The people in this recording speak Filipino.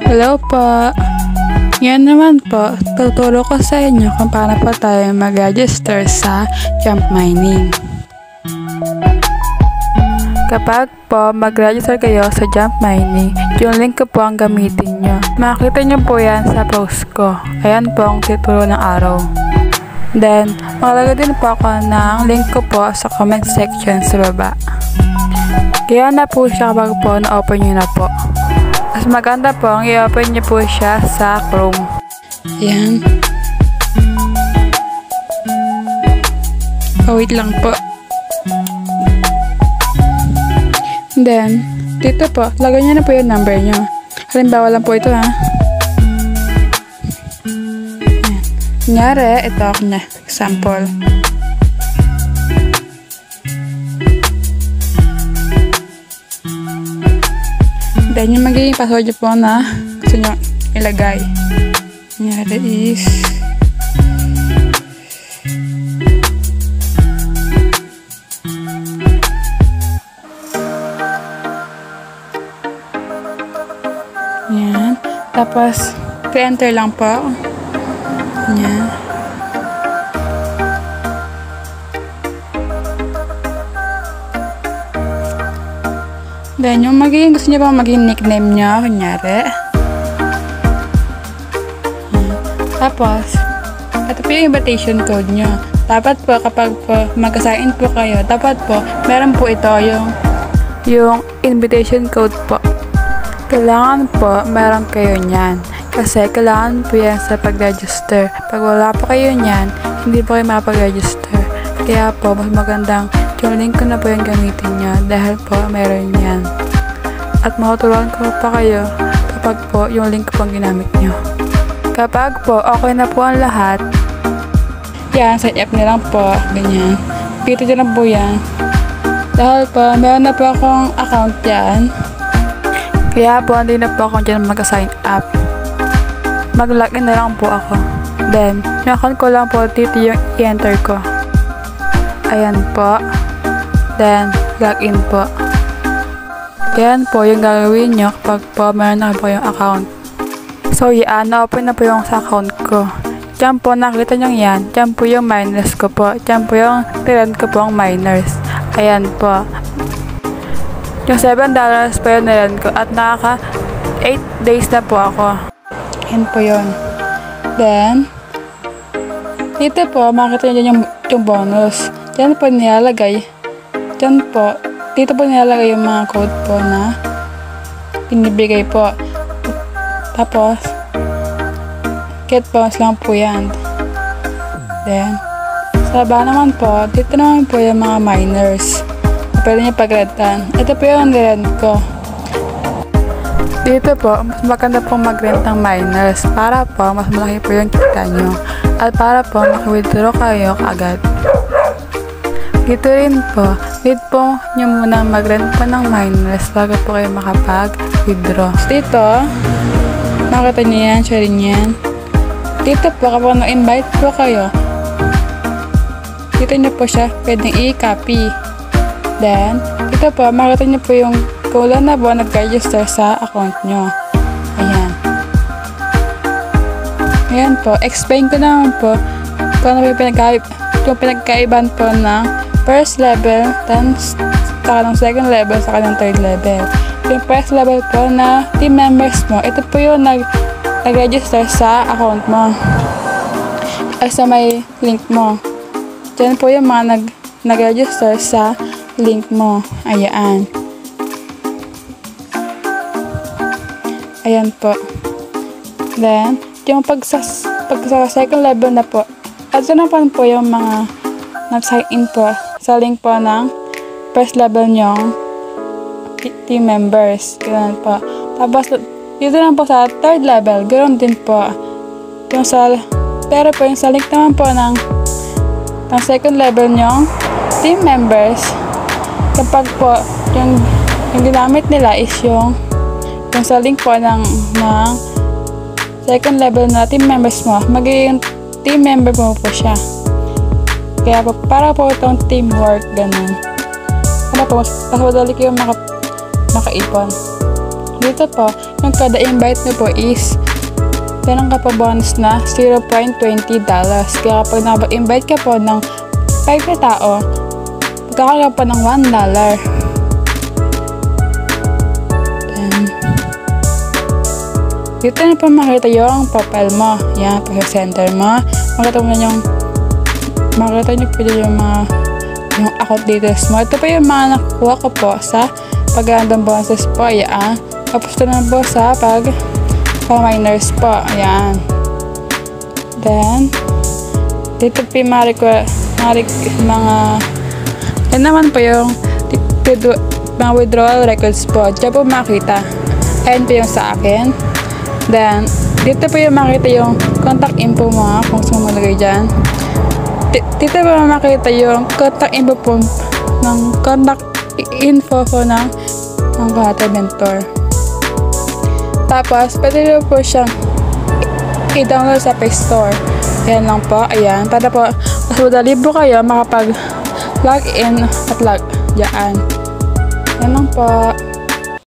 Hello po. Ngayon naman po, tuturo ko sa inyo kung paano po tayo mag-register sa Jump Mining. Kapag po mag-register kayo sa Jump Mining, yung link ko po ang gamitin nyo. Makikita nyo po yan sa post ko. Ayan po ang titulo ng araw. Then, makalagay din po ako ng link ko po sa comment section sa baba. Kaya na po siya kapag po na-open nyo na po. Mas maganda po ang i-open nyo po siya sa Chrome. Ayan. Wait lang po. Then, dito po, lagay nyo na po yung number nyo. Halimbawa lang po ito ha. Ayan. Kunyari, ito ako na. Example. Then, yung magiging password nyo po na gusto nyo ilagay. Kunyari is yan. Tapos, pre-enter lang po. Yan. Then, yung magiging gusto nyo pa maging nickname nyo, kunyari. Tapos, ito po yung invitation code nyo. Dapat po, kapag po mag-assign po kayo, dapat po, meron po ito yung invitation code po. Kailangan po, meron kayo niyan. Kasi, kailangan po yan sa pag-register. Pag wala po kayo niyan, hindi po kayo mapag-register. Kaya po, mas magandang yung link ko na po yung gamitin nyo dahil po meron yan. At matuturuan ko pa kayo kapag po yung link ko pong ginamit nyo. Kapag po okay na po ang lahat, yan, sign up na lang po, ganyan. Pito nyo lang po yan. Dahil po, meron na po akong account yan. Kaya po, hindi na po ako dyan mag-sign up. Mag-login na lang po ako. Then, yung account ko lang po, dito yung i-enter ko. Ayan po. Then, login po. Yan po yung gagawin nyo kapag po meron na po yung account. So, yan. Na-open na po yung sa account ko. Diyan po, nakita nyo yan. Diyan po yung miners ko po. Diyan po yung tirend ko po ang miners. Ayan po. Yung $7 po yung nirend ko. At nakaka 8 days na po ako. Ayan po yun. Then, dito po, makita nyo yung bonus. Diyan po nilalagay. Diyan po, dito po nilalagay yung mga code po na binibigay po. Tapos, get bonus lang po yan. Then, sa baba naman po, dito naman po yung mga miners. Pwede nyo pag-rentan. Ito po yung rent ko. Dito po, mas maganda po mag-rent ng miners para po mas malaki po yung kita nyo. At para po maki-withdraw kayo agad. Dito rin po, need po nyo muna mag-rent po ng miners bago po kayo makapag-withdraw. Dito, makita nyo yan, share nyo yan. Dito po, kapag na-invite po kayo, dito nyo po siya pwedeng i-copy. Then, dito po, makita nyo po yung kulang na po nag-register sa account nyo. Ayan. Ayan po, explain ko naman po kung ano yung pinagkaiban po ng first level, then saka ng second level, saka ng third level. Yung first level po na team members mo, ito po yung nag-register sa account mo. Ay sa may link mo. Diyan po yung mga nag-register sa link mo. Ayan. Ayan po. Then, yung pag sa second level na po, at ito na po yung mga nag-sign in po sa link po ng first level nyong team members. Ganun po. Tapos, dito na po sa third level, ganoon din po. Pero po yung sa link naman po ng second level nyong team members, kapag po yung ginamit nila is yung sa link po ng second level na team members mo, magiging team member mo po siya. Kaya po, para po itong teamwork, ganun. Para po, mas madali kayo makaipon. Dito po, yung kada invite nyo po is meron ka pa bonus na $0.20. Kaya kapag nag-invite ka po ng 5 na tao, magkakaroon pa ng $1. Then, dito na po makita yung profile mo. Yan, pag-center mo. Makita nyo po yung mga yung account details mo. Ito po yung mga nakuha ko po sa pag-random bonuses po. Yan. Tapos ito na po sa pag-miners po. Ayan. Then, dito po yung yan naman po yung mga withdrawal records po. Diyan po makita. Ayan po yung sa akin. Then, dito po yung makita yung contact info mo kung gusto mo malagay dyan. Dito po makita yung contact info po ng contact info po ng Kahati Mentor. Tapos, pwede po siyang i-download sa Play Store. Ayan lang po. Ayan. Para po, mas madali po kayo makapag-log in at log dyan. Ayan lang po.